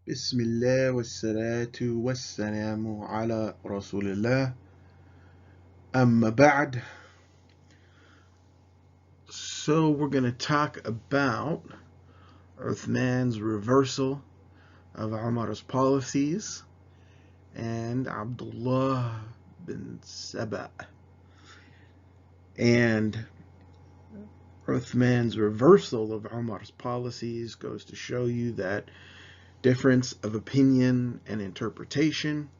بسم الله والصلاة والسلام على رسول الله أما بعد. So we're going to talk about Uthman's reversal of Umar's policies and Abdullah bin Saba. And Uthman's reversal of Umar's policies goes to show you that difference of opinion and interpretation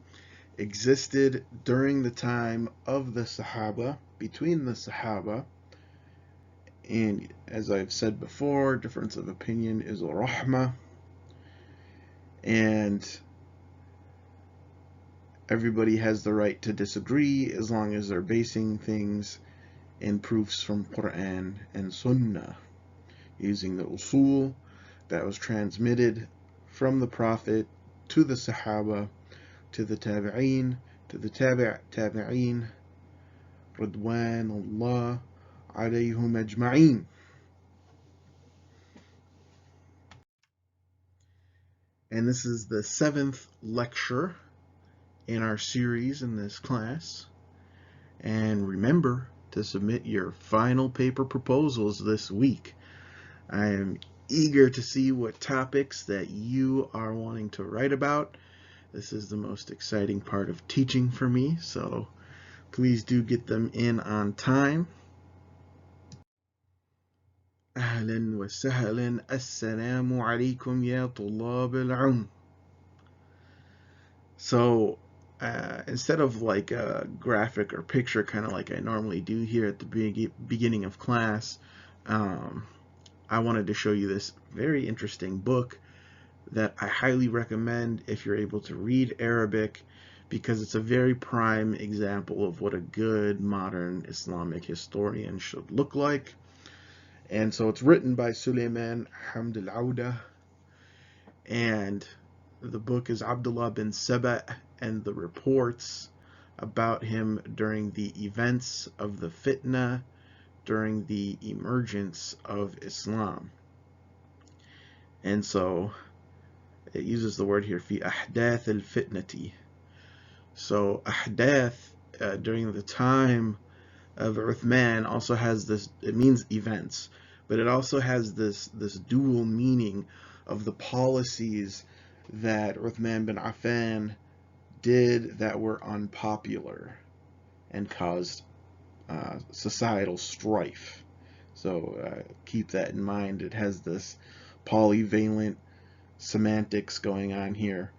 existed during the time of the Sahaba, between the Sahaba. And as I've said before, difference of opinion is a rahmah, and everybody has the right to disagree as long as they're basing things in proofs from Quran and Sunnah, using the usul that was transmitted from the Prophet to the Sahaba, to the Tabi'een, to the Tabi'een, Ridwan Allah alayhum ajma'een. And this is the 7th lecture in our series in this class. And remember to submit your final paper proposals this week. I am eager to see what topics that you are wanting to write about. This is the most exciting part of teaching for me, so please do get them in on time. أهلا وسهلا السلام عليكم يا طلاب العلم. So instead of like a graphic or picture, kind of like I normally do here at the beginning of class, I wanted to show you this very interesting book that I highly recommend if you're able to read Arabic, because it's a very prime example of what a good modern Islamic historian should look like. And so it's written by Suleiman Hamd al-Auda, and the book is Abdullah bin Saba and the reports about him during the events of the fitna, during the emergence of Islam. And so it uses the word here, fi ahdath al-fitnati. So ahdath, during the time of Uthman, also has this, it means events, but it also has this dual meaning of the policies that Uthman bin Affan did that were unpopular and caused societal strife. So keep that in mind. It has this polyvalent semantics going on here.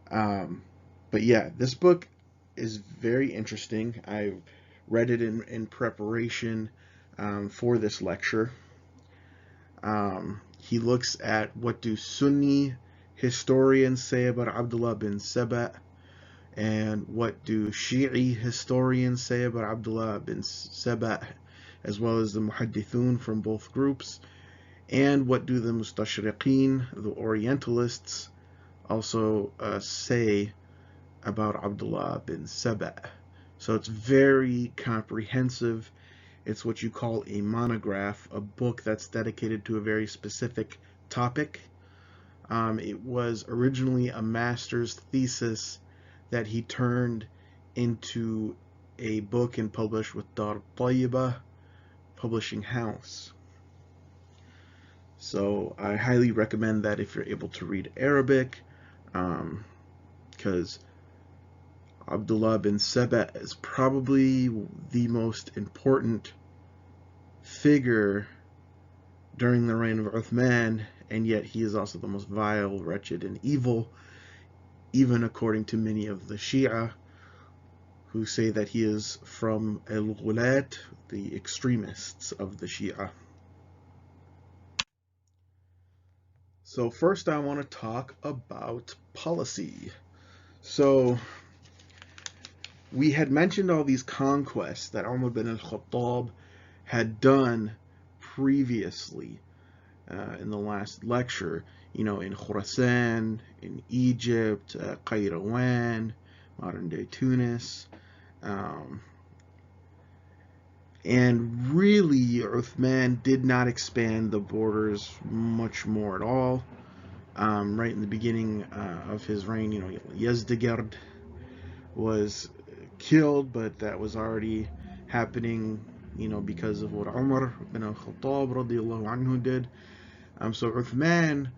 But yeah, this book is very interesting. I read it in preparation for this lecture. He looks at what do Sunni historians say about Abdullah bin Saba, and what do Shi'i historians say about Abdullah bin Saba, as well as the Muhaddithun from both groups, and what do the Mustashriqeen, the Orientalists, also say about Abdullah bin Saba. So it's very comprehensive. It's what you call a monograph, a book that's dedicated to a very specific topic. It was originally a master's thesis that he turned into a book and published with Dar Tayyibah Publishing House. So I highly recommend that if you're able to read Arabic, because Abdullah bin Saba is probably the most important figure during the reign of Uthman, and yet he is also the most vile, wretched, and evil, even according to many of the Shia, who say that he is from al-Ghulat, the extremists of the Shia. So first I want to talk about policy. So we had mentioned all these conquests that Umar bin al-Khattab had done previously in the last lecture, in Khurasan, in Egypt, Qayrawan, modern day Tunis. And really, Uthman did not expand the borders much more at all. right in the beginning of his reign, Yazdegerd was killed, but that was already happening, because of what Umar bin al-Khattab radiallahu anhu did. So Uthman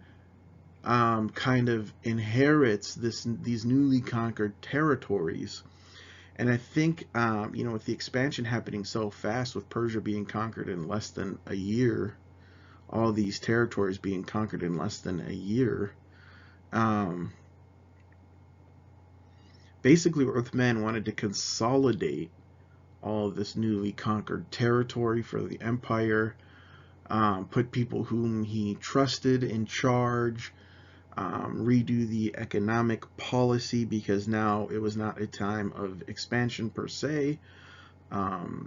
kind of inherits these newly conquered territories. And I think, with the expansion happening so fast, with Persia being conquered in less than a year, all these territories being conquered in less than a year, um, basically Uthman wanted to consolidate all of this newly conquered territory for the empire, put people whom he trusted in charge, redo the economic policy, because now it was not a time of expansion per se.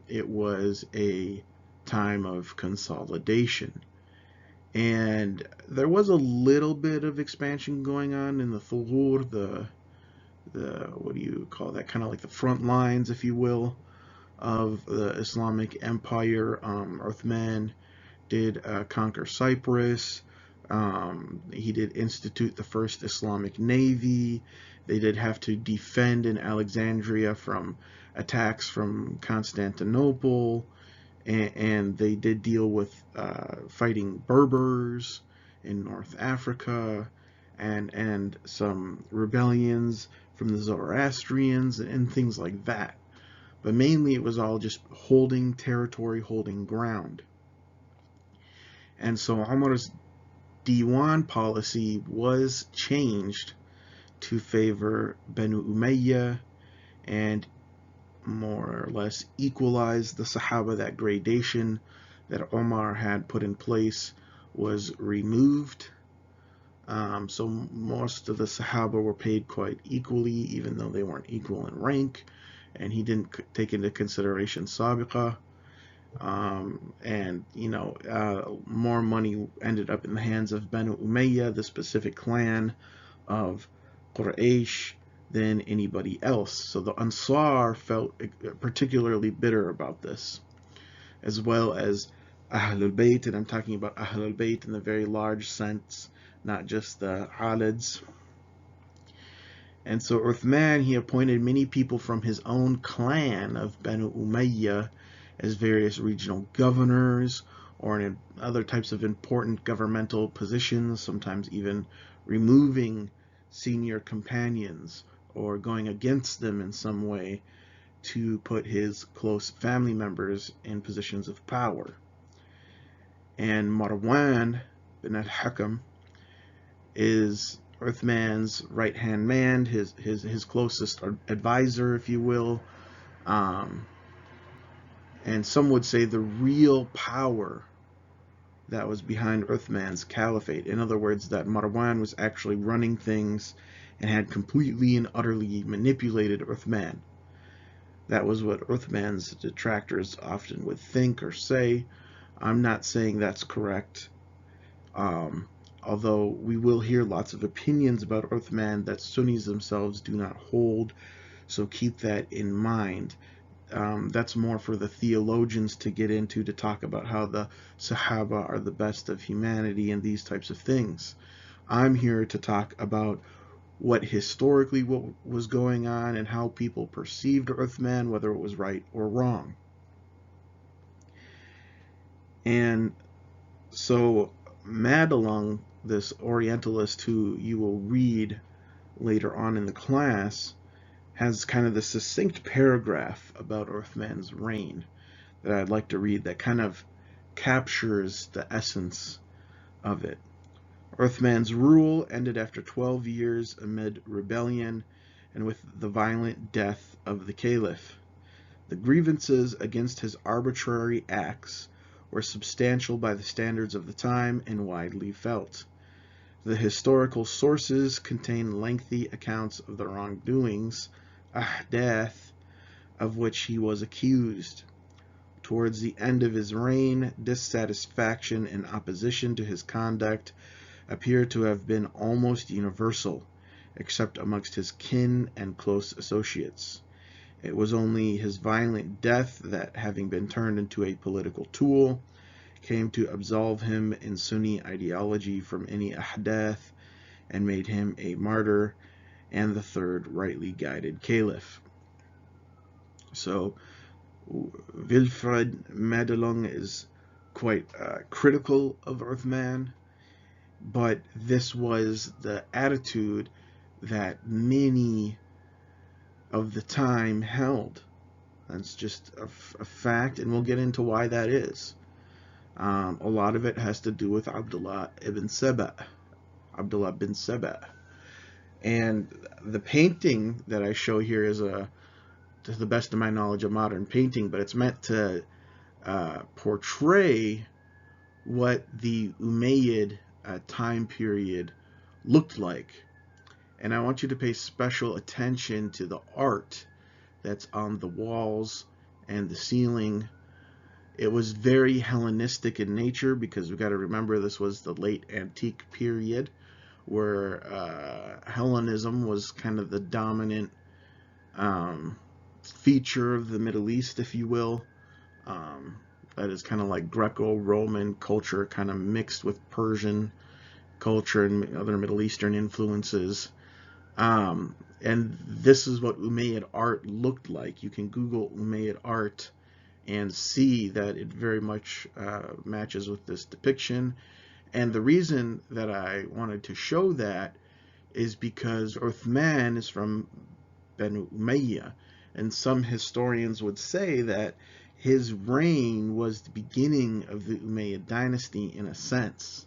It was a time of consolidation. And there was a little bit of expansion going on in the Thughur, the what do you call that? Kind of like the front lines, if you will, of the Islamic Empire. Uthman did conquer Cyprus. He did institute the first Islamic navy. They did have to defend in Alexandria from attacks from Constantinople, and they did deal with fighting Berbers in North Africa, and some rebellions from the Zoroastrians and things like that. But mainly it was all just holding territory, holding ground. And so Umar's Diwan policy was changed to favor Banu Umayyah and more or less equalize the Sahaba. That gradation that Omar had put in place was removed. So most of the Sahaba were paid quite equally, even though they weren't equal in rank, and he didn't take into consideration Sabiqa. And more money ended up in the hands of Banu Umayyah, the specific clan of Quraysh, than anybody else. So the Ansar felt particularly bitter about this, as well as Ahlul Bayt, and I'm talking about Ahlul Bayt in the very large sense, not just the Alids. And so Uthman, he appointed many people from his own clan of Banu Umayyah as various regional governors, or in other types of important governmental positions, sometimes even removing senior companions or going against them in some way to put his close family members in positions of power. And Marwan bin al-Hakam is Uthman's right-hand man, his closest advisor, if you will. And some would say the real power that was behind Uthman's caliphate. In other words, that Marwan was actually running things and had completely and utterly manipulated Uthman. That was what Uthman's detractors often would think or say. I'm not saying that's correct, although we will hear lots of opinions about Uthman that Sunnis themselves do not hold, so keep that in mind. That's more for the theologians to get into, to talk about how the Sahaba are the best of humanity and these types of things. I'm here to talk about what historically what was going on and how people perceived Uthman, whether it was right or wrong. And so Madalung, this Orientalist who you will read later on in the class, has kind of the succinct paragraph about Uthman's reign that I'd like to read that kind of captures the essence of it. Uthman's rule ended after 12 years amid rebellion and with the violent death of the Caliph. The grievances against his arbitrary acts were substantial by the standards of the time and widely felt. The historical sources contain lengthy accounts of the wrongdoings, ahdath, of which he was accused. Towards the end of his reign, dissatisfaction and opposition to his conduct appear to have been almost universal, except amongst his kin and close associates. It was only his violent death that, having been turned into a political tool, came to absolve him in Sunni ideology from any ahdath and made him a martyr and the third rightly guided caliph. So Wilfred Madelung is quite critical of Uthman, but this was the attitude that many of the time held. That's just a fact, and we'll get into why that is. A lot of it has to do with Abdullah bin Saba. And the painting that I show here is to the best of my knowledge, a modern painting, but it's meant to portray what the Umayyad time period looked like. And I want you to pay special attention to the art that's on the walls and the ceiling. It was very Hellenistic in nature, because we've got to remember this was the late antique period where Hellenism was kind of the dominant feature of the Middle East, if you will. That is kind of like Greco-Roman culture kind of mixed with Persian culture and other Middle Eastern influences. And this is what Umayyad art looked like. You can Google Umayyad art and see that it very much matches with this depiction. And the reason that I wanted to show that is because Uthman is from Banu Umayyah, and some historians would say that his reign was the beginning of the Umayyad dynasty in a sense,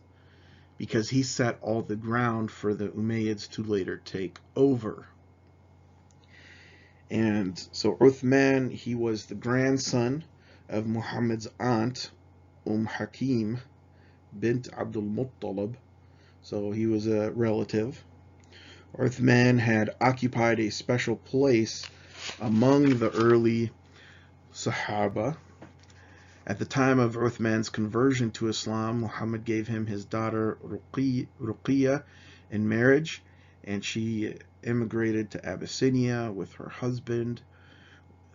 because he set all the ground for the Umayyads to later take over. And so Uthman, he was the grandson of Muhammad's aunt, Hakim bint Abdul Muttalib, so he was a relative. Uthman had occupied a special place among the early Sahaba. At the time of Uthman's conversion to Islam, Muhammad gave him his daughter Ruqiyya in marriage, and she immigrated to Abyssinia with her husband,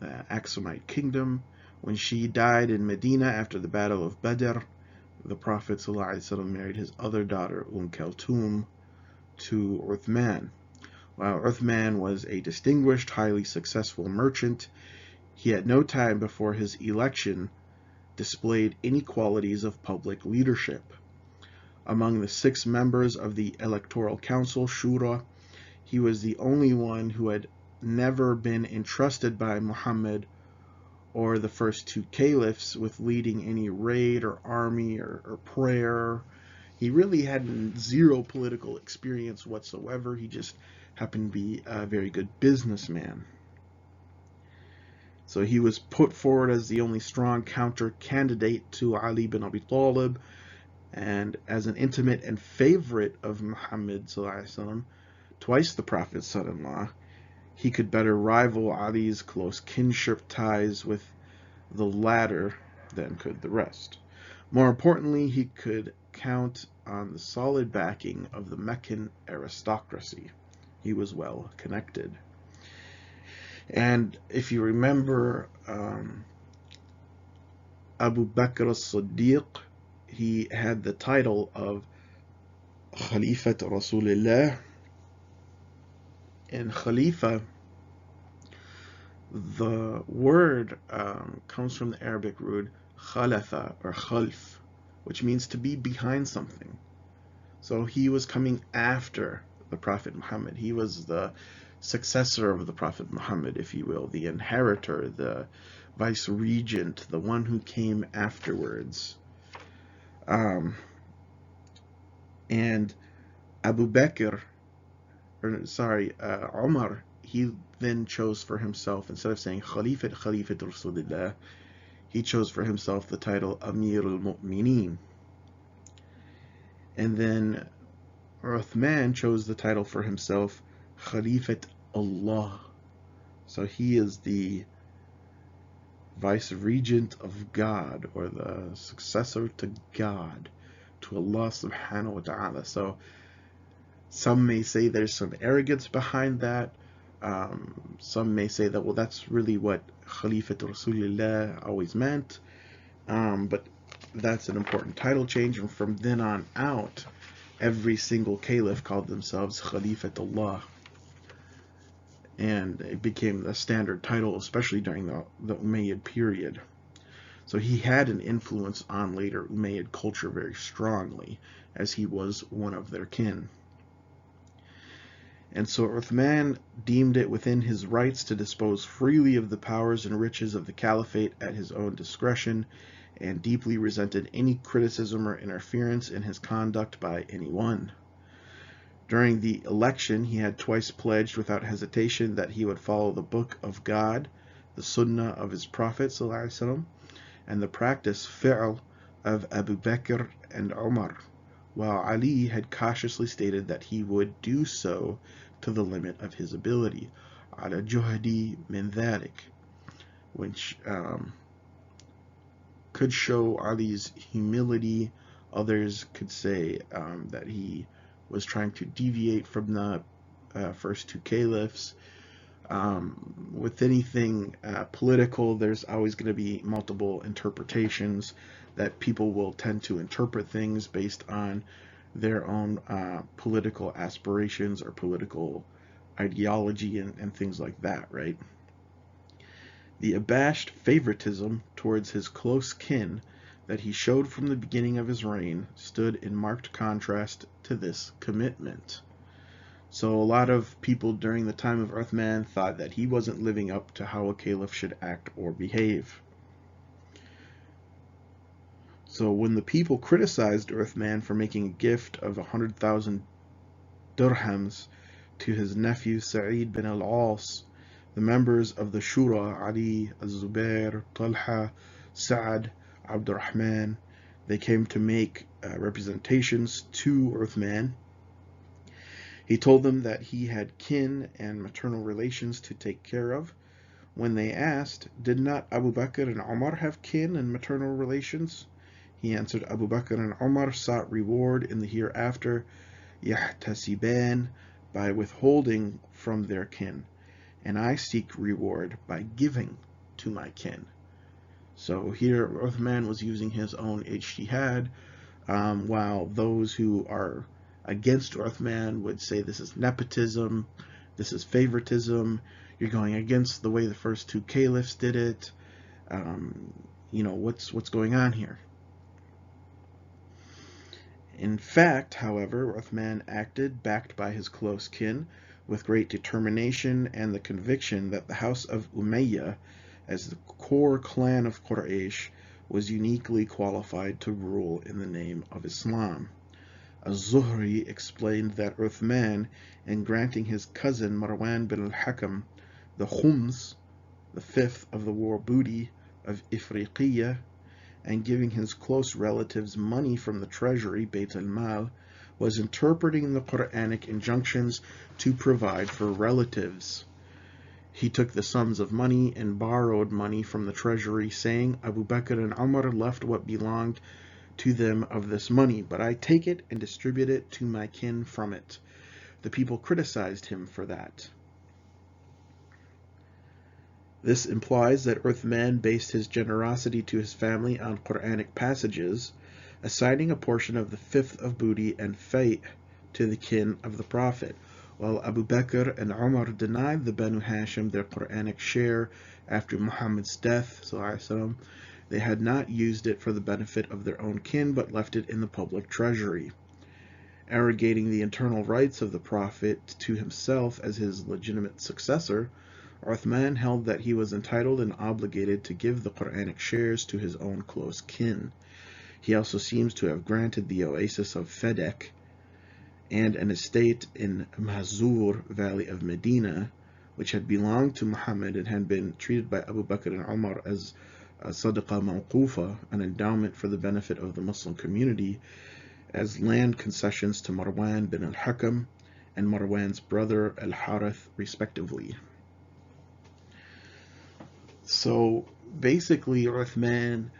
the Aksumite kingdom. When she died in Medina after the Battle of Badr, the Prophet ﷺ married his other daughter, Kulthum, to Uthman. While Uthman was a distinguished, highly successful merchant, he had no time before his election displayed any qualities of public leadership. Among the 6 members of the Electoral Council, Shura, he was the only one who had never been entrusted by Muhammad or the first 2 caliphs with leading any raid or army or prayer. He really had zero political experience whatsoever. He just happened to be a very good businessman. So he was put forward as the only strong counter candidate to Ali bin Abi Talib, and as an intimate and favorite of Muhammad ﷺ, twice the Prophet's son-in-law, he could better rival Ali's close kinship ties with the latter than could the rest. More importantly, he could count on the solid backing of the Meccan aristocracy. He was well connected. And if you remember, Abu Bakr as-Siddiq, he had the title of Khalifat Rasulullah. And Khalifa, the word comes from the Arabic root khalafa or khalf, which means to be behind something. So he was coming after the Prophet Muhammad. He was the successor of the Prophet Muhammad, if you will, the inheritor, the vice regent, the one who came afterwards. And Abu Bakr, Umar, he then chose for himself, instead of saying Khalifat Rasulullah, he chose for himself the title Amir al-Mu'mineen. And then Uthman chose the title for himself Khalifat Allah. So he is the vice regent of God, or the successor to God, to Allah subhanahu wa ta'ala. So some may say there's some arrogance behind that. Some may say that, well, that's really what Khalifat Rasulullah always meant. But that's an important title change, and from then on out, every single caliph called themselves Khalifatullah, and it became the standard title, especially during the Umayyad period. So he had an influence on later Umayyad culture very strongly, as he was one of their kin. And so Uthman deemed it within his rights to dispose freely of the powers and riches of the caliphate at his own discretion, and deeply resented any criticism or interference in his conduct by anyone. During the election, he had twice pledged without hesitation that he would follow the book of God, the sunnah of his Prophet ﷺ, and the practice fi'l of Abu Bakr and Umar, while Ali had cautiously stated that he would do so to the limit of his ability, ala juhdi min dhalik, which could show Ali's humility. Others could say that he was trying to deviate from the first two caliphs. With anything political, there's always going to be multiple interpretations, that people will tend to interpret things based on their own political aspirations or political ideology and things like that, right? The abashed favoritism towards his close kin that he showed from the beginning of his reign stood in marked contrast to this commitment. So a lot of people during the time of Uthman thought that he wasn't living up to how a caliph should act or behave. So when the people criticized Uthman for making a gift of 100,000 dirhams to his nephew Sa'id bin al-As, the members of the Shura, Ali, Az-Zubair, Talha, Sa'ad, Abdurrahman, they came to make representations to Uthman. He told them that he had kin and maternal relations to take care of. When they asked, did not Abu Bakr and Umar have kin and maternal relations? He answered, Abu Bakr and Umar sought reward in the hereafter, yahtasiban, by withholding from their kin, and I seek reward by giving to my kin. So here Uthman was using his own ijtihad, while those who are against Uthman would say this is nepotism, this is favoritism, you're going against the way the first two caliphs did it. What's going on here? In fact, however, Uthman acted, backed by his close kin, with great determination and the conviction that the house of Umayyah, as the core clan of Quraysh, was uniquely qualified to rule in the name of Islam. Az-Zuhri explained that Uthman, in granting his cousin Marwan bin al-Hakam the khums, the fifth of the war booty of Ifriqiyya, and giving his close relatives money from the treasury, Bayt al-Mal, was interpreting the Quranic injunctions to provide for relatives. He took the sums of money and borrowed money from the treasury, saying, Abu Bakr and Umar left what belonged to them of this money, but I take it and distribute it to my kin from it. The people criticized him for that. This implies that Uthman based his generosity to his family on Quranic passages, assigning a portion of the fifth of booty and fay to the kin of the Prophet, while Abu Bakr and Umar denied the Banu Hashim their Quranic share after Muhammad's death, ﷺ. They had not used it for the benefit of their own kin, but left it in the public treasury. Arrogating the internal rights of the Prophet to himself as his legitimate successor, Uthman held that he was entitled and obligated to give the Quranic shares to his own close kin. He also seems to have granted the oasis of Fedek and an estate in Mahzur valley of Medina, which had belonged to Muhammad and had been treated by Abu Bakr and Umar as a sadaqah mawqufa, an endowment for the benefit of the Muslim community, as land concessions to Marwan bin al-Hakam and Marwan's brother al-Harith, respectively. So basically, Uthman,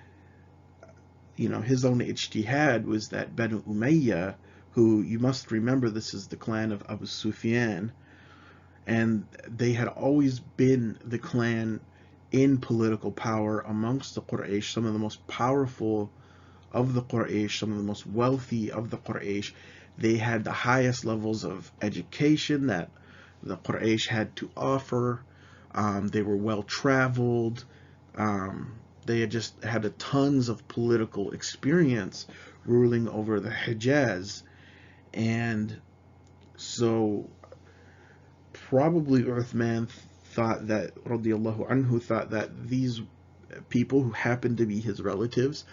his own ijtihad was that Banu Umayyah, who, you must remember, this is the clan of Abu Sufyan, and they had always been the clan in political power amongst the Quraysh, some of the most powerful of the Quraysh, some of the most wealthy of the Quraysh. They had the highest levels of education that the Quraysh had to offer. They were well traveled. They had just had tons of political experience ruling over the Hijaz. And so probably Uthman thought that, radiallahu anhu, thought that these people who happened to be his relatives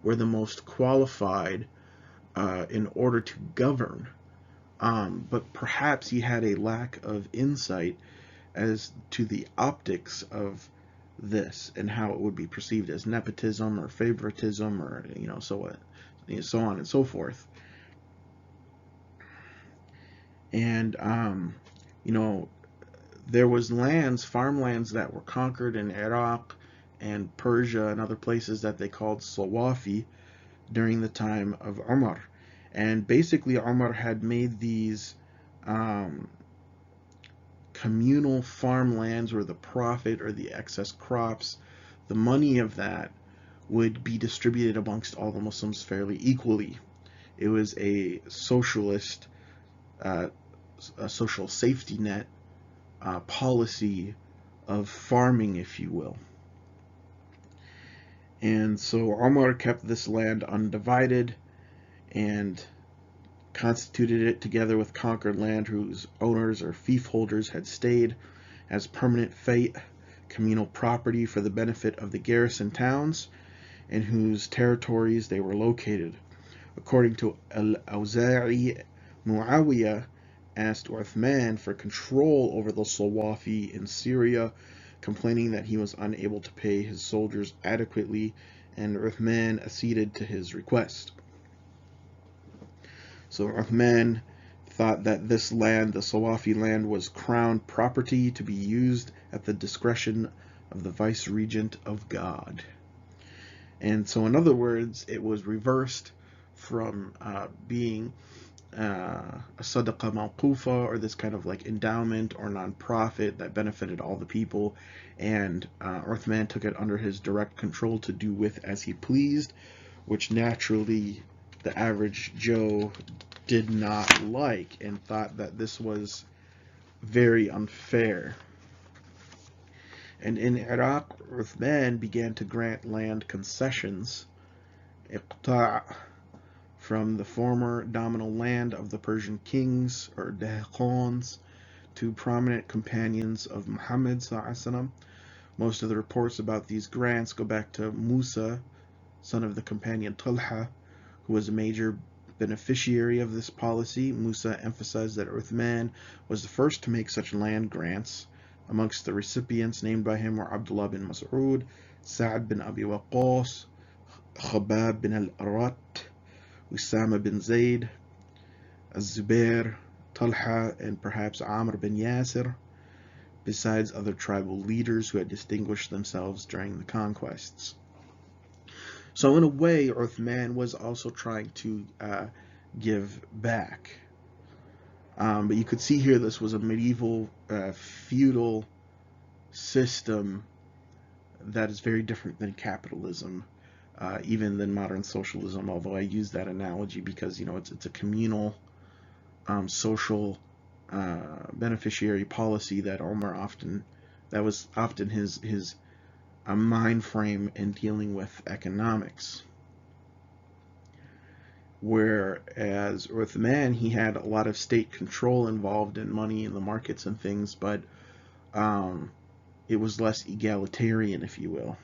were the most qualified in order to govern. But perhaps he had a lack of insight as to the optics of this and how it would be perceived as nepotism or favoritism, or so on and so forth. And there was farmlands that were conquered in Iraq and Persia and other places that they called Sawafi during the time of Umar. And basically Umar had made these communal farmlands where the profit or the excess crops, the money of that, would be distributed amongst all the Muslims fairly equally. It was a socialist, a social safety net policy of farming, if you will. And so Umar kept this land undivided and constituted it together with conquered land whose owners or fief holders had stayed as permanent fate, communal property for the benefit of the garrison towns in whose territories they were located. According to Al-Awza'i, Muawiyah asked Uthman for control over the Sawafi in Syria, complaining that he was unable to pay his soldiers adequately, and Uthman acceded to his request. So Uthman thought that this land, the Sawafi land, was crown property to be used at the discretion of the vice-regent of God. And so, in other words, it was reversed from being a sadaqah mawqufa, or this kind of like endowment or non-profit that benefited all the people, and Uthman took it under his direct control to do with as he pleased, which naturally the average Joe did not like and thought that this was very unfair. And in Iraq, Uthman began to grant land concessions, iqta', from the former dominant land of the Persian kings, or Dehqans, to prominent companions of Muhammad ﷺ. Most of the reports about these grants go back to Musa, son of the companion Talha, who was a major beneficiary of this policy. Musa emphasized that Uthman was the first to make such land grants. Amongst the recipients named by him were Abdullah bin Mas'ud, Sa'd bin Abi Waqqas, Khabab bin al-Arat, Usama bin Zayd, Az-Zubair, Talha, and perhaps Amr bin Yasir, besides other tribal leaders who had distinguished themselves during the conquests. So in a way, Uthman was also trying to give back. But you could see here this was a medieval feudal system that is very different than capitalism, even than modern socialism, although I use that analogy because it's a communal social beneficiary policy that was often his mind frame in dealing with economics. Whereas Uthman, he had a lot of state control involved in money and the markets and things, but it was less egalitarian, if you will.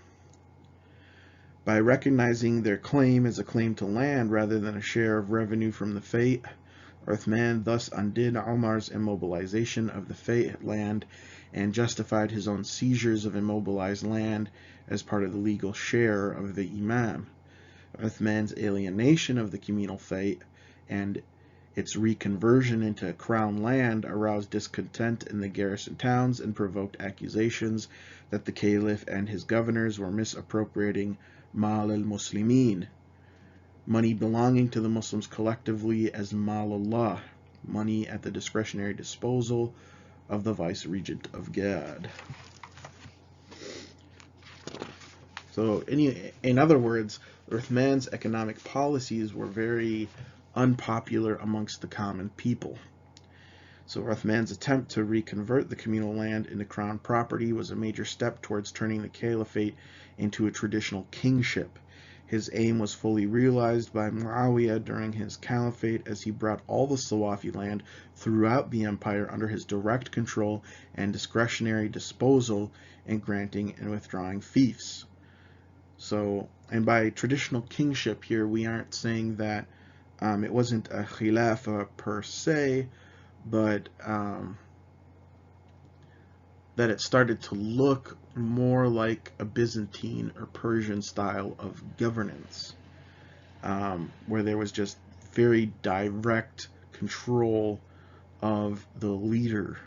By recognizing their claim as a claim to land rather than a share of revenue from the fate, Uthman thus undid Umar's immobilization of the fate land and justified his own seizures of immobilized land as part of the legal share of the Imam. Uthman's alienation of the communal fate and its reconversion into crown land aroused discontent in the garrison towns and provoked accusations that the Caliph and his governors were misappropriating Mal al-Muslimin, money belonging to the Muslims collectively, as Mal Allah, money at the discretionary disposal of the vice-regent of God. So in other words, Uthman's economic policies were very unpopular amongst the common people. So Uthman's attempt to reconvert the communal land into crown property was a major step towards turning the caliphate into a traditional kingship. His aim was fully realized by Muawiyah during his caliphate, as he brought all the Sawafi land throughout the empire under his direct control and discretionary disposal in granting and withdrawing fiefs. So, and by traditional kingship here, we aren't saying that it wasn't a khilafah per se, but that it started to look more like a Byzantine or Persian style of governance, where there was just very direct control of the leader,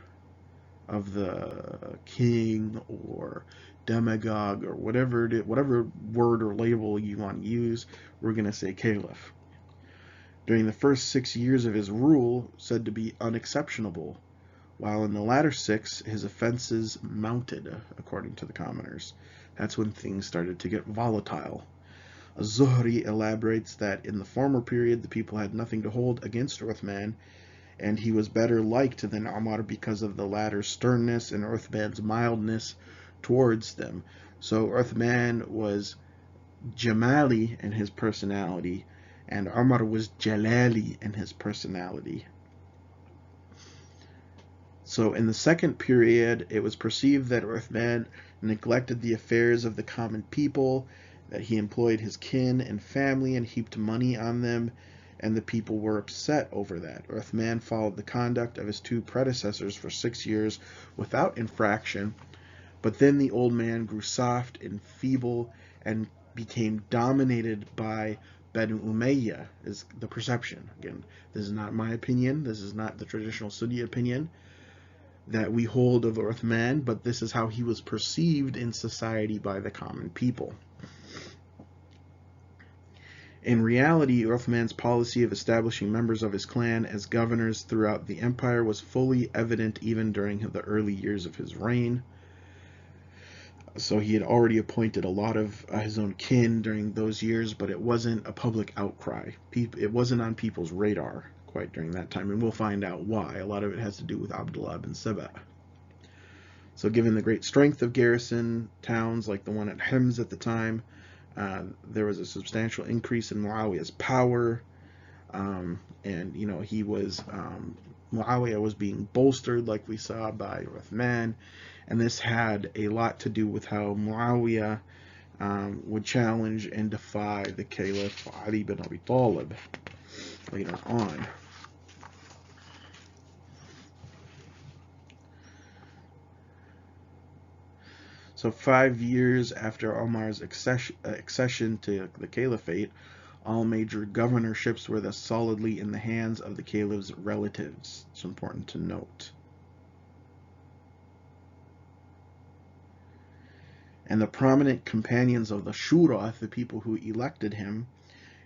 of the king or demagogue or whatever whatever word or label you want to use. We're going to say caliph. During the first 6 years of his rule, said to be unexceptionable, while in the latter 6 his offenses mounted, according to the commoners. That's when things started to get volatile. Az-Zuhri elaborates that in the former period the people had nothing to hold against Uthman, and he was better liked than Umar because of the latter's sternness and Uthman's mildness towards them. So Uthman was Jamali in his personality, and Umar was Jalali in his personality. So in the second period, it was perceived that Uthman neglected the affairs of the common people, that he employed his kin and family and heaped money on them, and the people were upset over that. Uthman followed the conduct of his 2 predecessors for 6 years without infraction, but then the old man grew soft and feeble and became dominated by Banu Umayyah, is the perception. Again, this is not my opinion. This is not the traditional Sunni opinion that we hold of Uthman, but this is how he was perceived in society by the common people. In reality, Uthman's policy of establishing members of his clan as governors throughout the empire was fully evident even during the early years of his reign. So he had already appointed a lot of his own kin during those years, but it wasn't a public outcry. It wasn't on people's radar quite during that time, and we'll find out why. A lot of it has to do with Abdullah bin Saba. So given the great strength of garrison towns like the one at Hamza at the time, there was a substantial increase in Muawiyah's power, and he was Muawiyah was being bolstered, like we saw, by Uthman, and this had a lot to do with how Muawiyah would challenge and defy the Caliph Ali bin Abi Talib later on. So 5 years after Omar's accession to the caliphate, all major governorships were thus solidly in the hands of the caliph's relatives. It's important to note. And the prominent companions of the Shura, the people who elected him,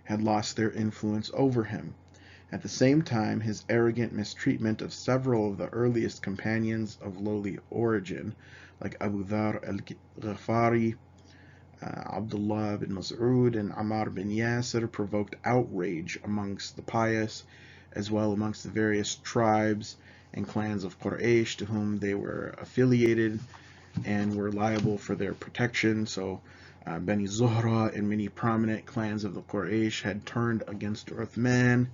had lost their influence over him. At the same time, his arrogant mistreatment of several of the earliest companions of lowly origin, like Abu Dhar al-Ghafari, Abdullah bin Mas'ud, and Ammar bin Yasir, provoked outrage amongst the pious, as well amongst the various tribes and clans of Quraysh to whom they were affiliated and were liable for their protection. So Bani Zuhra and many prominent clans of the Quraysh had turned against Uthman.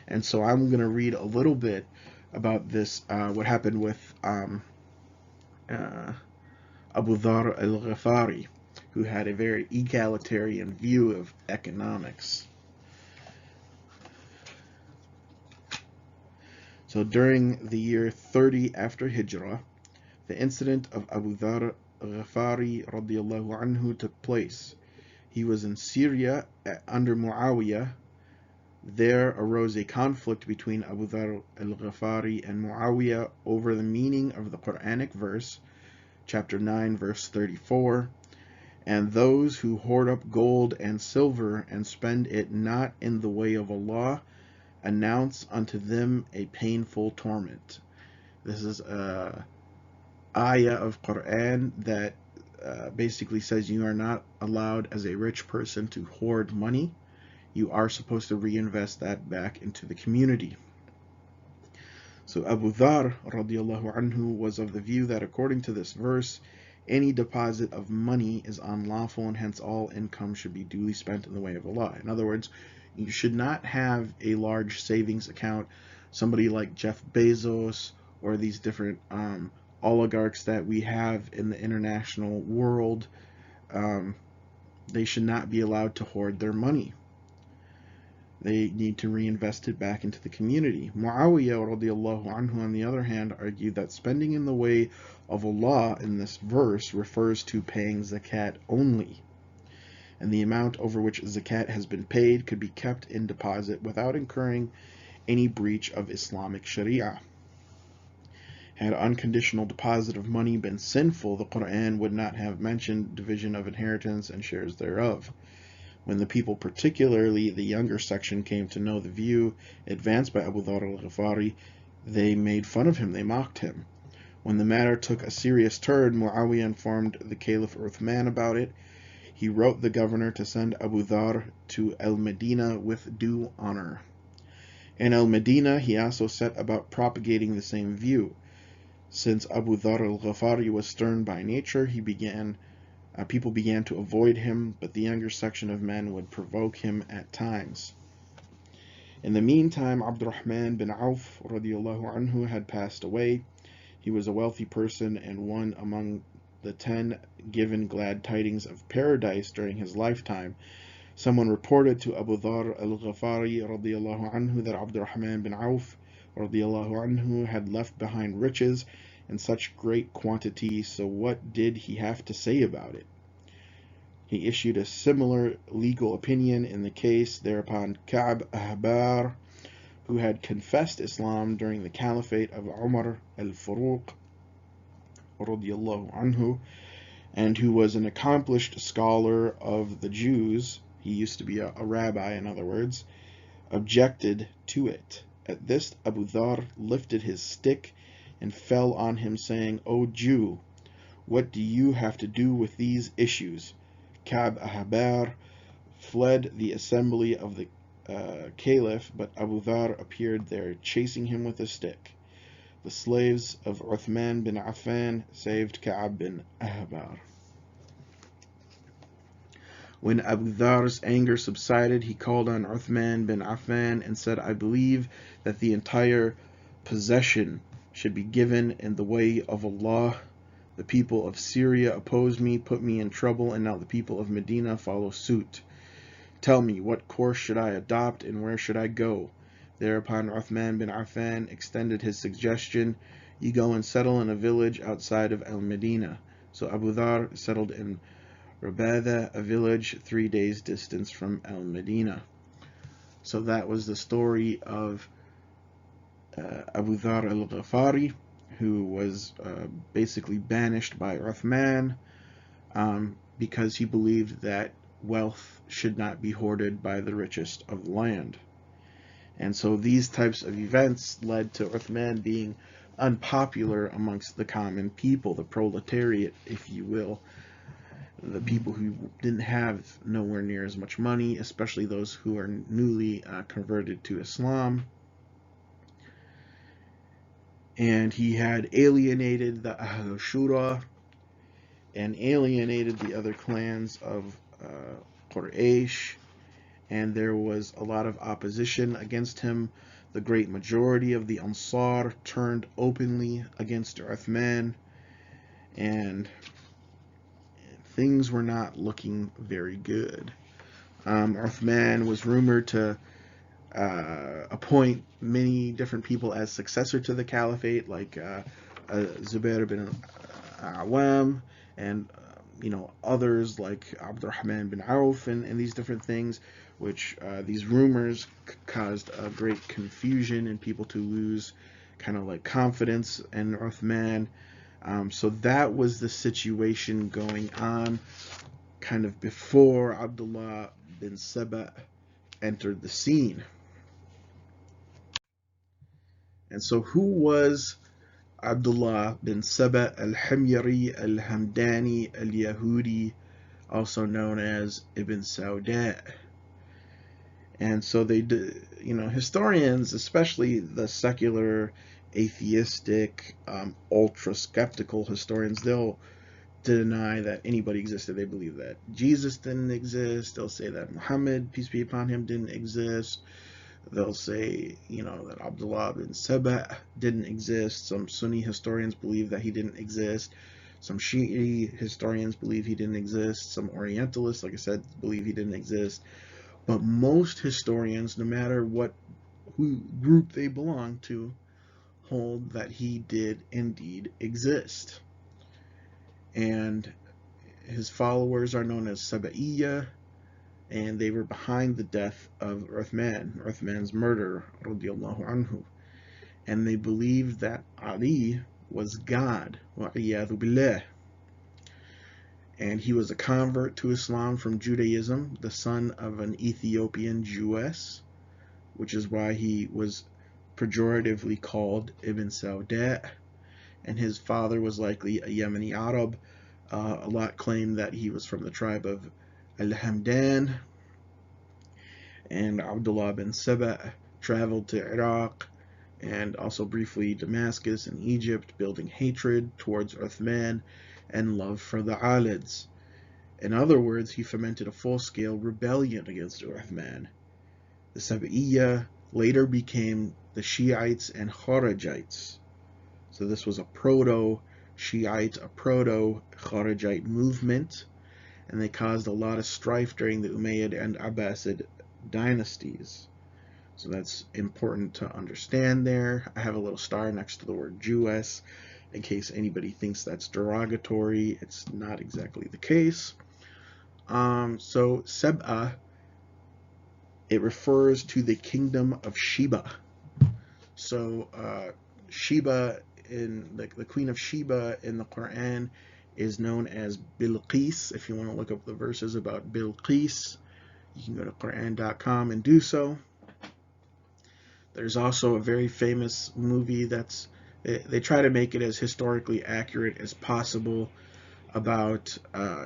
And so I'm going to read a little bit about this, what happened with Abu Dhar al-Ghafari, who had a very egalitarian view of economics. So during the year 30 after Hijrah, the incident of Abu Dhar al-Ghafari radiallahu anhu took place. He was in Syria under Muawiyah. There arose a conflict between Abu Dhar al-Ghafari and Muawiyah over the meaning of the Quranic verse, chapter 9, verse 34, and those who hoard up gold and silver and spend it not in the way of Allah, announce unto them a painful torment. This is a ayah of Quran that basically says you are not allowed as a rich person to hoard money. you are supposed to reinvest that back into the community. So Abu Dhar radiallahu anhu was of the view that according to this verse, any deposit of money is unlawful, and hence all income should be duly spent in the way of Allah. In other words, you should not have a large savings account. Somebody like Jeff Bezos or these different oligarchs that we have in the international world, they should not be allowed to hoard their money. They need to reinvest it back into the community. Muawiyah radiallahu anhu, on the other hand, argued that spending in the way of Allah in this verse refers to paying zakat only, and the amount over which zakat has been paid could be kept in deposit without incurring any breach of Islamic Sharia. Had unconditional deposit of money been sinful, the Quran would not have mentioned division of inheritance and shares thereof. When the people, particularly the younger section, came to know the view advanced by Abu Dhar al-Ghifari, they made fun of him, they mocked him. When the matter took a serious turn, Muawiyah informed the Caliph Uthman about it. He wrote the governor to send Abu Dhar to al-Medina with due honor. In al-Medina, he also set about propagating the same view. Since Abu Dhar al-Ghifari was stern by nature, people began to avoid him, but the younger section of men would provoke him at times. In the meantime, Abdurrahman bin Auf radiallahu anhu had passed away. He was a wealthy person and one among the 10 given glad tidings of paradise during his lifetime. Someone reported to Abu Dhar al-Ghifari radiallahu anhu that Abdurrahman bin Auf radiallahu anhu had left behind riches in such great quantity, so what did he have to say about it? He issued a similar legal opinion in the case. Thereupon Ka'b Ahbar, who had confessed Islam during the caliphate of Umar al-Faruq radiallahu anhu, and who was an accomplished scholar of the Jews, he used to be a rabbi in other words, objected to it. At this, Abu Dhar lifted his stick and fell on him, saying, "O Jew, what do you have to do with these issues?" Ka'b Ahbar fled the assembly of the Caliph, but Abu Dhar appeared there, chasing him with a stick. The slaves of Uthman bin Affan saved Ka'b bin Ahbar. When Abu Dhar's anger subsided, he called on Uthman bin Affan and said, "I believe that the entire possession should be given in the way of Allah. The people of Syria opposed me, put me in trouble, and now the people of Medina follow suit. Tell me, what course should I adopt and where should I go?" Thereupon Uthman bin Affan extended his suggestion, "You go and settle in a village outside of al-Medina." So Abu Dhar settled in Rabada, a village 3 days' distance from al-Medina. So that was the story of Abu Dhar al-Ghifari, who was basically banished by Uthman because he believed that wealth should not be hoarded by the richest of the land. And so these types of events led to Uthman being unpopular amongst the common people, the proletariat, if you will, the people who didn't have nowhere near as much money, especially those who are newly converted to Islam. And he had alienated the Ahl Shura and alienated the other clans of Quraysh, and there was a lot of opposition against him. The great majority of the Ansar turned openly against Uthman, and things were not looking very good. Uthman was rumored to appoint many different people as successor to the caliphate, like Zubair bin Awam, and others like Abdurrahman bin Auf, and these different things, which these rumors caused a great confusion and people to lose kind of like confidence in Uthman. So that was the situation going on kind of before Abdullah bin Saba entered the scene. And so who was Abdullah bin Saba al-Himyari al-Hamdani al-Yahudi, also known as Ibn Sauda? And so they did, historians, especially the secular, atheistic, ultra skeptical historians, they'll deny that anybody existed. They believe that Jesus didn't exist. They'll say that Muhammad, peace be upon him, didn't exist. They'll say, that Abdullah bin Saba didn't exist. Some Sunni historians believe that he didn't exist. Some Shi'i historians believe he didn't exist. Some Orientalists, like I said, believe he didn't exist. But most historians, no matter who group they belong to, hold that he did indeed exist. And his followers are known as Saba'iyya, and they were behind the death of Uthman's murder, radiallahu anhu. And they believed that Ali was God, wa'iyadhu billah. And he was a convert to Islam from Judaism, the son of an Ethiopian Jewess, which is why he was pejoratively called Ibn Sauda. And his father was likely a Yemeni Arab. A lot claim that he was from the tribe of Al-Hamdan. And Abdullah bin Saba traveled to Iraq and also briefly Damascus and Egypt, building hatred towards Uthman and love for the Alids. In other words, he fomented a full-scale rebellion against Uthman. The Saba'iyya later became the Shiites and Kharijites. So this was a proto-Shiite, a proto-Kharijite movement, and they caused a lot of strife during the Umayyad and Abbasid dynasties. So that's important to understand there. I have a little star next to the word Jewess in case anybody thinks that's derogatory. It's not exactly the case. So Seb'a, it refers to the kingdom of Sheba. So Sheba, in the Queen of Sheba in the Quran, is known as Bilqis. If you want to look up the verses about Bilqis, you can go to Quran.com and do so. There's also a very famous movie they try to make it as historically accurate as possible about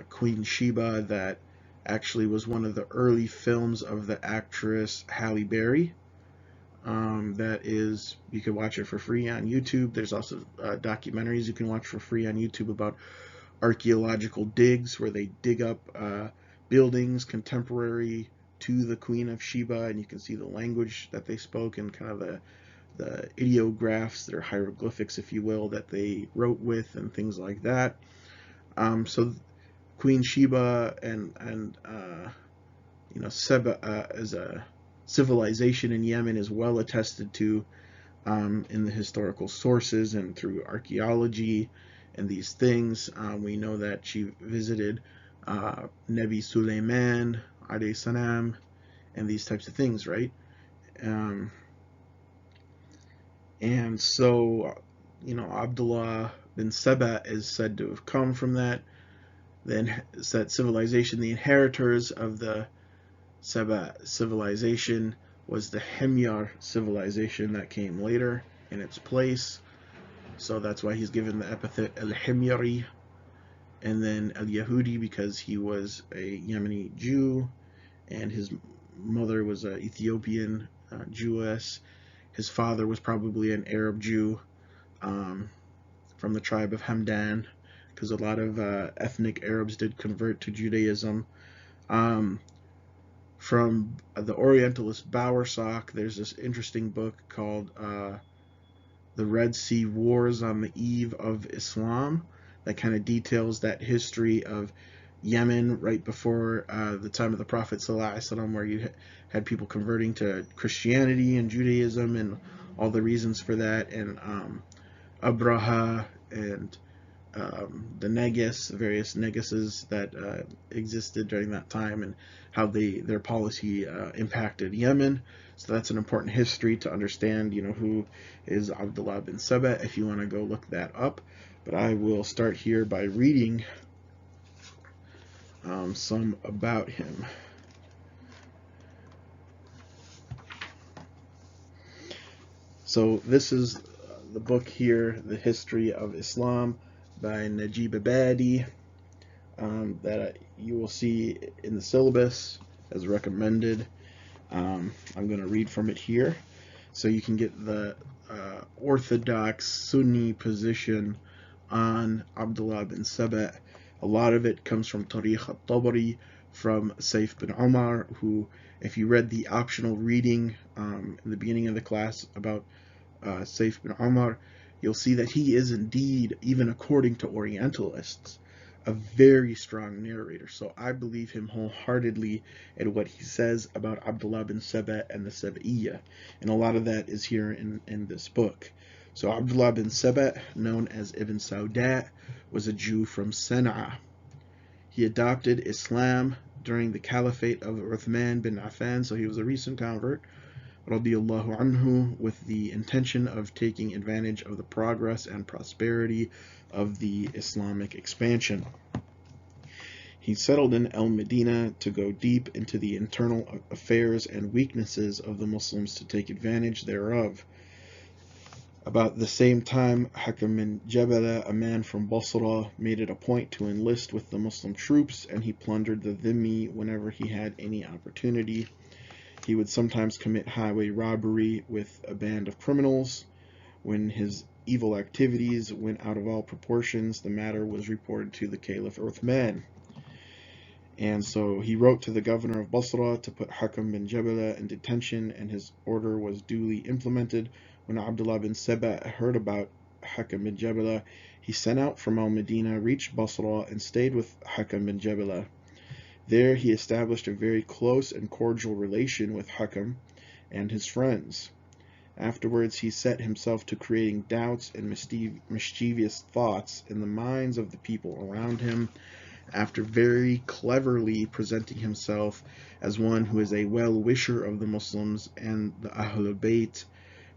Queen Sheba, that actually was one of the early films of the actress Halle Berry. That is, you can watch it for free on YouTube. There's also documentaries you can watch for free on YouTube about archaeological digs where they dig up buildings contemporary to the Queen of Sheba, and you can see the language that they spoke and kind of the ideographs, their hieroglyphics, if you will, that they wrote with and things like that. So Queen Sheba and Seba as a civilization in Yemen is well attested to in the historical sources and through archaeology and these things. We know that she visited Nabi Sulaiman alayhi salam and these types of things, right? And so, Abdullah bin Saba is said to have come from that civilization. The inheritors of the Saba civilization was the Himyar civilization that came later in its place. So that's why he's given the epithet Al-Himyari, and then Al-Yahudi because he was a Yemeni Jew and his mother was an Ethiopian Jewess. His father was probably an Arab Jew from the tribe of Hamdan, because a lot of ethnic Arabs did convert to Judaism. From the Orientalist Bowersock, there's this interesting book called The Red Sea Wars on the Eve of Islam that kind of details that history of Yemen right before the time of the Prophet ﷺ, where you had people converting to Christianity and Judaism and all the reasons for that, and Abraha and the Negus, the various Neguses that existed during that time, and how their policy impacted Yemen. So that's an important history to understand, who is Abdullah bin Saba, if you want to go look that up. But I will start here by reading some about him. So this is the book here, The History of Islam by Najib Abadi, that you will see in the syllabus as recommended. I'm going to read from it here so you can get the orthodox Sunni position on Abdullah bin Saba. A lot of it comes from Tariq al-Tabari, from Saif bin Umar, who, if you read the optional reading in the beginning of the class about Saif bin Umar, you'll see that he is indeed, even according to Orientalists, a very strong narrator. So I believe him wholeheartedly in what he says about Abdullah bin Saba and the Sab'iyya. And a lot of that is here in this book. So Abdullah bin Saba, known as Ibn Saudat, was a Jew from Sana'a. He adopted Islam during the Caliphate of Uthman bin Affan, so he was a recent convert, radiyallahu anhu, with the intention of taking advantage of the progress and prosperity of the Islamic expansion. He settled in al-Medina to go deep into the internal affairs and weaknesses of the Muslims to take advantage thereof. About the same time, Hakam bin Jabala, a man from Basra, made it a point to enlist with the Muslim troops, and he plundered the dhimmi whenever he had any opportunity. He would sometimes commit highway robbery with a band of criminals. When his evil activities went out of all proportions, the matter was reported to the Caliph Uthman. And so he wrote to the governor of Basra to put Hakam bin Jabala in detention, and his order was duly implemented. When Abdullah bin Saba heard about Hakam bin Jabala, he sent out from al-Medina, reached Basra, and stayed with Hakam bin Jabala. There he established a very close and cordial relation with Hakam and his friends. Afterwards he set himself to creating doubts and mischievous thoughts in the minds of the people around him. After very cleverly presenting himself as one who is a well-wisher of the Muslims and the Ahlul Bayt,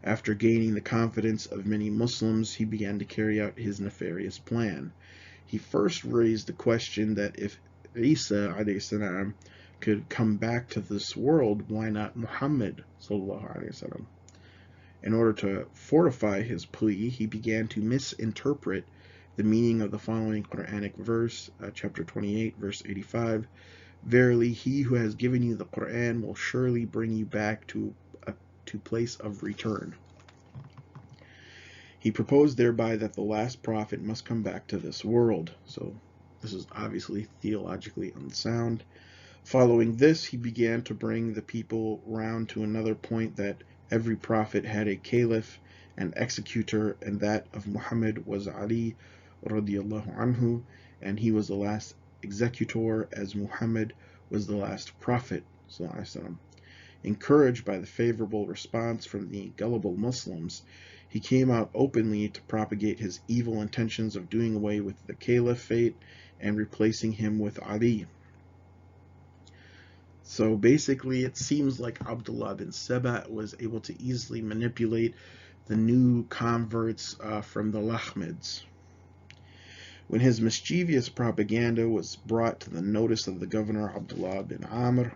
after gaining the confidence of many Muslims, he began to carry out his nefarious plan. He first raised the question that if Isa alayhi salam could come back to this world, why not Muhammad sallallahu alayhi wasallam? In order to fortify his plea, he began to misinterpret the meaning of the following Quranic verse, chapter 28, verse 85. Verily, he who has given you the Quran will surely bring you back to place of return. He proposed thereby that the last prophet must come back to this world. So this is obviously theologically unsound. Following this, he began to bring the people round to another point, that every prophet had a caliph and executor, and that of Muhammad was Ali radiyallahu anhu, and he was the last executor, as Muhammad was the last prophet sallallahu alaihi wasallam. Encouraged by the favorable response from the gullible Muslims, he came out openly to propagate his evil intentions of doing away with the caliphate and replacing him with Ali. So basically, it seems like Abdullah bin Saba was able to easily manipulate the new converts from the Lahmids. When his mischievous propaganda was brought to the notice of the governor Abdullah bin Amr,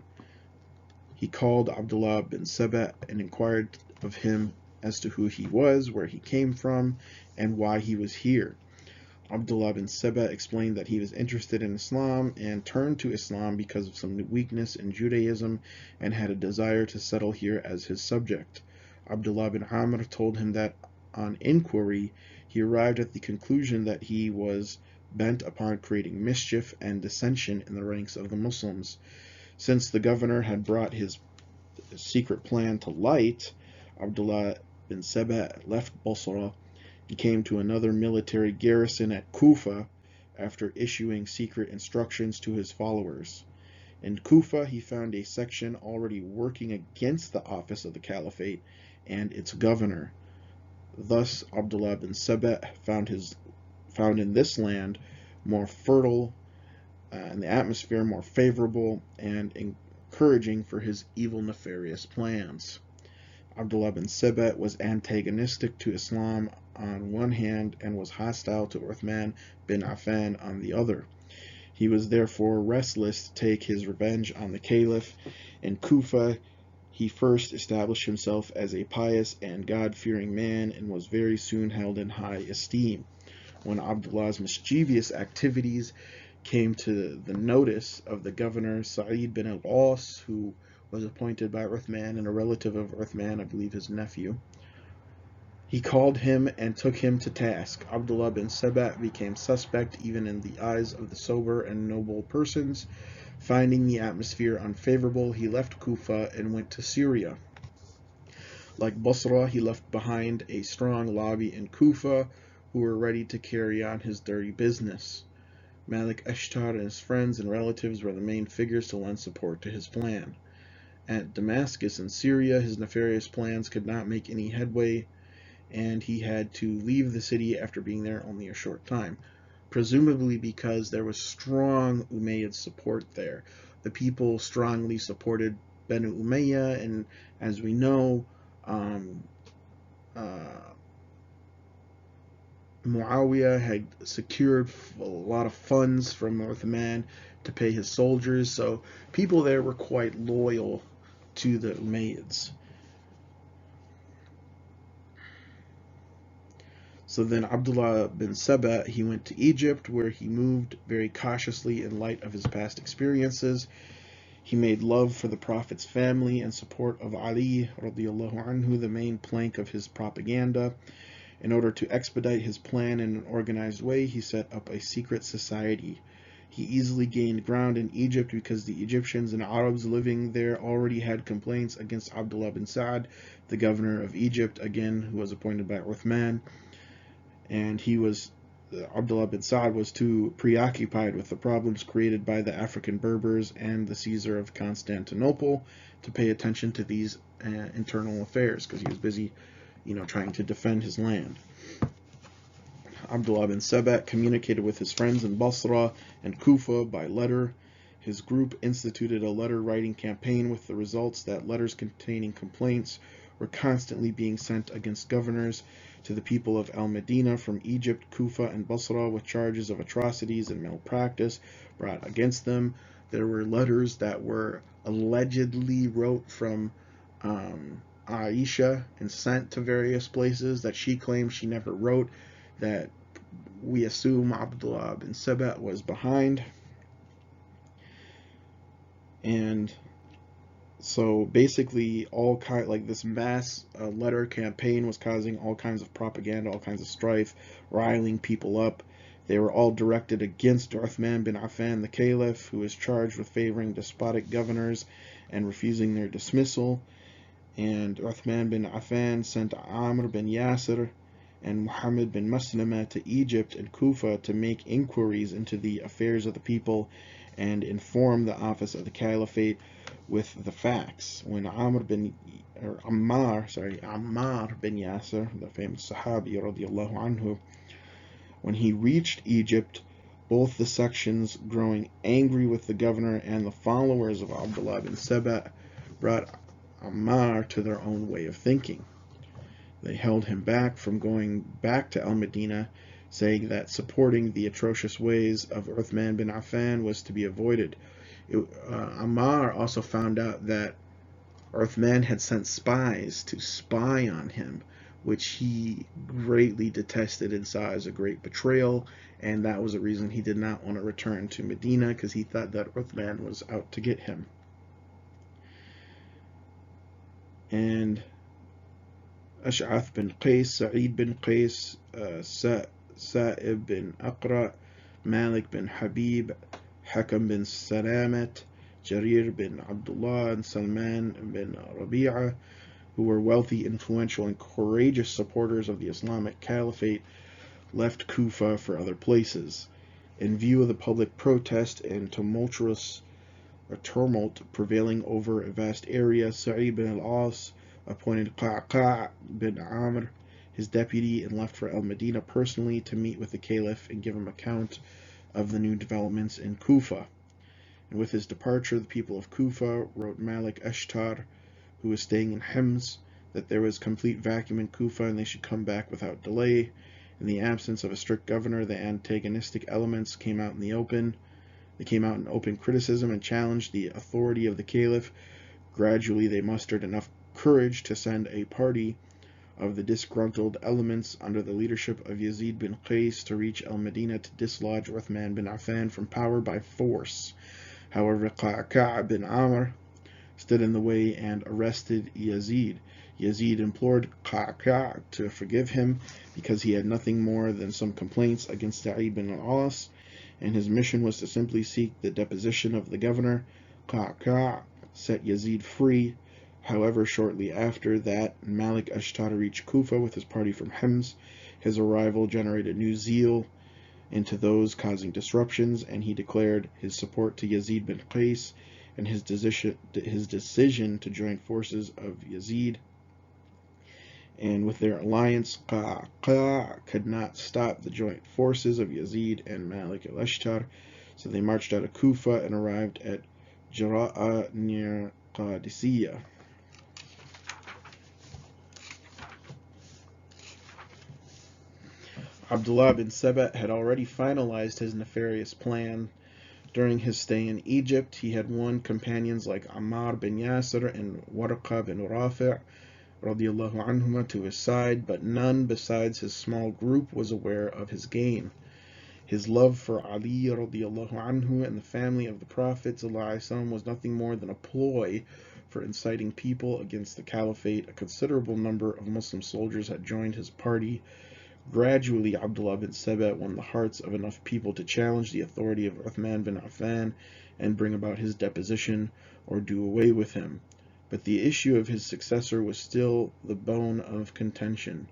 he called Abdullah bin Saba and inquired of him as to who he was, where he came from, and why he was here. Abdullah bin Saba explained that he was interested in Islam and turned to Islam because of some weakness in Judaism and had a desire to settle here as his subject. Abdullah bin Amr told him that on inquiry he arrived at the conclusion that he was bent upon creating mischief and dissension in the ranks of the Muslims. Since the governor had brought his secret plan to light, Abdullah bin Saba left Basra and came to another military garrison at Kufa after issuing secret instructions to his followers. In Kufa, he found a section already working against the office of the caliphate and its governor. Thus, Abdullah bin Saba found in this land more fertile, and the atmosphere more favorable and encouraging for his evil, nefarious plans. Abdullah bin Saba was antagonistic to Islam on one hand and was hostile to Uthman bin Affan on the other. He was therefore restless to take his revenge on the Caliph. In Kufa, he first established himself as a pious and God-fearing man and was very soon held in high esteem. When Abdullah's mischievous activities came to the notice of the governor Sa'id bin al-As, who was appointed by Uthman, and a relative of Uthman, I believe his nephew. He called him and took him to task. Abdullah bin Saba became suspect even in the eyes of the sober and noble persons. Finding the atmosphere unfavorable, he left Kufa and went to Syria. Like Basra, he left behind a strong lobby in Kufa who were ready to carry on his dirty business. Malik Ashtar and his friends and relatives were the main figures to lend support to his plan. At Damascus in Syria, his nefarious plans could not make any headway, and he had to leave the city after being there only a short time, presumably because there was strong Umayyad support there. The people strongly supported Banu Umayyah, and as we know, Muawiyah had secured a lot of funds from Uthman to pay his soldiers, so people there were quite loyal to the Umayyads. So then Abdullah bin Saba, he went to Egypt, where he moved very cautiously in light of his past experiences. He made love for the Prophet's family and support of Ali radiallahu anhu, the main plank of his propaganda. In order to expedite his plan in an organized way, he set up a secret society. He easily gained ground in Egypt because the Egyptians and Arabs living there already had complaints against Abdullah bin Sa'd, the governor of Egypt, again, who was appointed by Uthman. And Abdullah bin Sa'd was too preoccupied with the problems created by the African Berbers and the Caesar of Constantinople to pay attention to these internal affairs, because he was busy, trying to defend his land. Abdullah bin Saba communicated with his friends in Basra and Kufa by letter. His group instituted a letter-writing campaign, with the results that letters containing complaints were constantly being sent against governors to the people of Al-Medina from Egypt, Kufa, and Basra, with charges of atrocities and malpractice brought against them. There were letters that were allegedly wrote from Aisha and sent to various places that she claimed she never wrote, that we assume Abdullah bin Saba was behind. And so basically, this mass letter campaign was causing all kinds of propaganda, all kinds of strife, riling people up. They were all directed against Uthman bin Affan, the Caliph, who was charged with favoring despotic governors and refusing their dismissal. And Uthman bin Affan sent Amr bin Yasir and Muhammad bin Maslama to Egypt and Kufa to make inquiries into the affairs of the people and inform the office of the caliphate with the facts. When Ammar bin Yasir, the famous Sahabi radiallahu anhu, when he reached Egypt, both the sections growing angry with the governor and the followers of Abdullah bin Saba brought Ammar to their own way of thinking. They held him back from going back to Al-Medina, saying that supporting the atrocious ways of Uthman bin Affan was to be avoided. Ammar also found out that Uthman had sent spies to spy on him, which he greatly detested and saw as a great betrayal, and that was the reason he did not want to return to Medina, because he thought that Uthman was out to get him. And Ash'ath bin Qais, Sa'id bin Qais, Sa'ib bin Aqra, Malik bin Habib, Hakam bin Salamat, Jarir bin Abdullah, and Salman bin Rabi'a, who were wealthy, influential, and courageous supporters of the Islamic Caliphate, left Kufa for other places. In view of the public protest and tumult prevailing over a vast area, Sa'id bin al-As appointed Qa'qa' bin Amr his deputy and left for Al-Medina personally to meet with the Caliph and give him account of the new developments in Kufa. And with his departure, the people of Kufa wrote Malik Ashtar, who was staying in Hamza, that there was complete vacuum in Kufa and they should come back without delay. In the absence of a strict governor, the antagonistic elements came out in the open. They came out in open criticism and challenged the authority of the Caliph. Gradually, they mustered enough courage to send a party of the disgruntled elements under the leadership of Yazid bin Qais to reach Al-Medina to dislodge Uthman bin Affan from power by force. However, Qa'qa' bin Amr, stood in the way and arrested Yazid. Yazid implored Qa'qa' to forgive him because he had nothing more than some complaints against Sa'id bin al-As, and his mission was to simply seek the deposition of the governor. Qa'qa' set Yazid free. However, shortly after that, Malik Ashtar reached Kufa with his party from Hems. His arrival generated new zeal into those causing disruptions, and he declared his support to Yazid bin Qais and his decision to join forces of Yazid. And with their alliance, Qa'qa' could not stop the joint forces of Yazid and Malik al-Ashtar, so they marched out of Kufa and arrived at Jara'a near Qadisiyah. Abdullah bin Saba had already finalized his nefarious plan. During his stay in Egypt, he had won companions like Ammar bin Yasir and Warqa bin Rafi' radiallahu anhuma to his side, but none besides his small group was aware of his game. His love for Ali radiallahu anhu and the family of the Prophet ﷺ was nothing more than a ploy for inciting people against the Caliphate. A considerable number of Muslim soldiers had joined his party. Gradually, Abdullah bin Saba won the hearts of enough people to challenge the authority of Uthman bin Affan and bring about his deposition or do away with him. But the issue of his successor was still the bone of contention.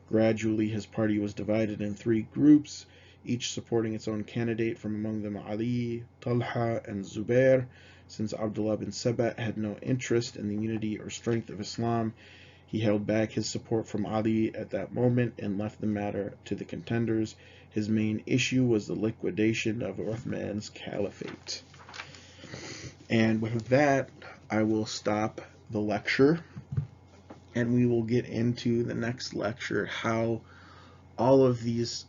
Gradually, his party was divided in three groups, each supporting its own candidate, from among them Ali, Talha, and Zubair. Since Abdullah bin Saba had no interest in the unity or strength of Islam, he held back his support from Ali at that moment and left the matter to the contenders. His main issue was the liquidation of Uthman's caliphate. And with that, I will stop the lecture, and we will get into the next lecture, how all of this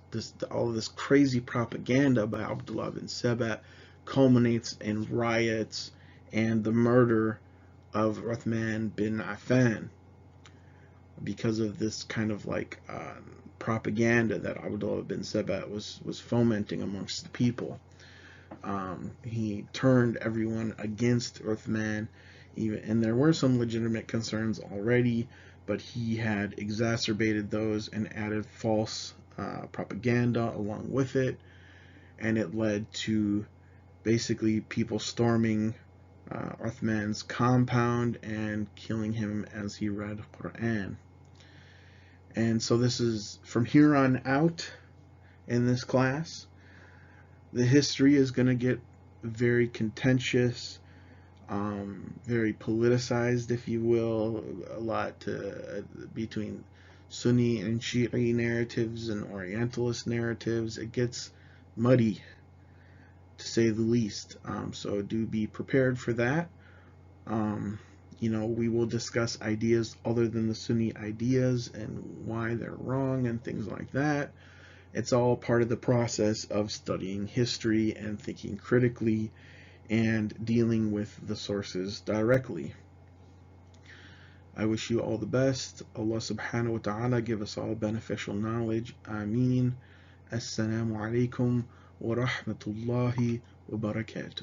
crazy propaganda by Abdullah bin Saba culminates in riots and the murder of Uthman bin Affan because of this kind of propaganda that Abdullah bin Saba was fomenting amongst the people. He turned everyone against Uthman, and there were some legitimate concerns already, but he had exacerbated those and added false propaganda along with it, and it led to basically people storming Uthman's compound and killing him as he read Quran. And so this is, from here on out in this class, the history is going to get very contentious, very politicized, if you will, a lot between Sunni and Shi'i narratives and Orientalist narratives. It gets muddy, to say the least. So do be prepared for that. We will discuss ideas other than the Sunni ideas and why they're wrong and things like that. It's all part of the process of studying history and thinking critically and dealing with the sources directly. I wish you all the best. Allah subhanahu wa ta'ala give us all beneficial knowledge. Ameen. Assalamu alaikum wa rahmatullahi wa barakatuh.